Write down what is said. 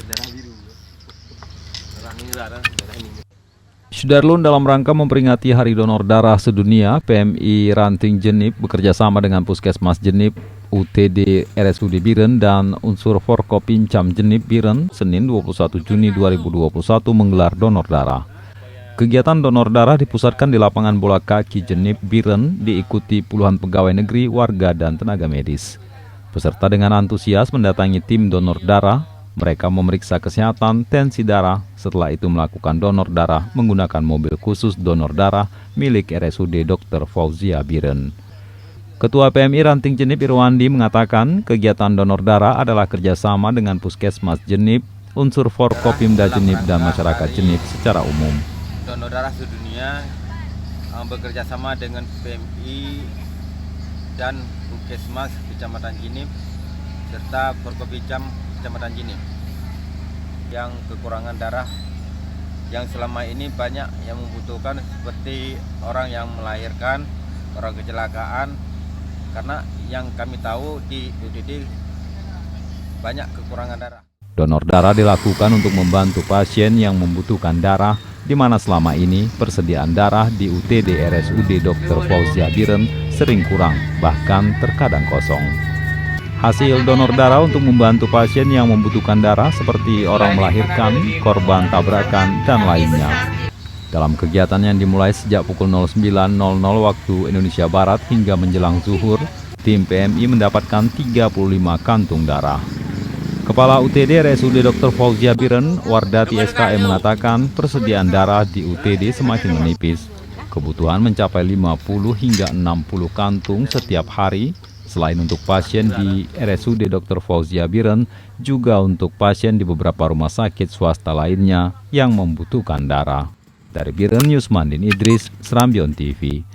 darah biru. Darah ini. Sudarlun dalam rangka memperingati Hari Donor Darah Sedunia, PMI Ranting Jenip bekerjasama dengan Puskesmas Jenip, UTD RSUD Biren, dan unsur Forkopincam Jenip Biren, Senin 21 Juni 2021 menggelar donor darah. Kegiatan donor darah dipusatkan di lapangan bola kaki Jenip Biren, diikuti puluhan pegawai negeri, warga, dan tenaga medis. Peserta dengan antusias mendatangi tim donor darah. Mereka memeriksa kesehatan, tensi darah, setelah itu melakukan donor darah menggunakan mobil khusus donor darah milik RSUD Dr. Fauzia Biren. Ketua PMI Ranting Jenip Irwandi mengatakan kegiatan donor darah adalah kerjasama dengan Puskesmas Jenip, unsur Forkopimda Jenip, dan masyarakat Jenip secara umum. Donor darah sedunia bekerja sama dengan PMI dan Puskesmas Kecamatan Jenip serta Forkopimda Kecamatan Jenip yang kekurangan darah yang selama ini banyak yang membutuhkan, seperti orang yang melahirkan, orang kecelakaan, karena yang kami tahu di UTD banyak kekurangan darah. Donor darah dilakukan untuk membantu pasien yang membutuhkan darah, di mana selama ini persediaan darah di UTD RSUD Dr. Fauzia Biren sering kurang, bahkan terkadang kosong. Hasil donor darah untuk membantu pasien yang membutuhkan darah seperti orang melahirkan, korban tabrakan, dan lainnya. Dalam kegiatan yang dimulai sejak pukul 09.00 waktu Indonesia Barat hingga menjelang zuhur, tim PMI mendapatkan 35 kantung darah. Kepala UTD RSUD Dr. Fauzia Biren, Wardati SKM, mengatakan persediaan darah di UTD semakin menipis. Kebutuhan mencapai 50 hingga 60 kantung setiap hari. Selain untuk pasien di RSUD Dr. Fauzia Biren, juga untuk pasien di beberapa rumah sakit swasta lainnya yang membutuhkan darah. Dari Biren, Yusmandin Idris, Serambion TV.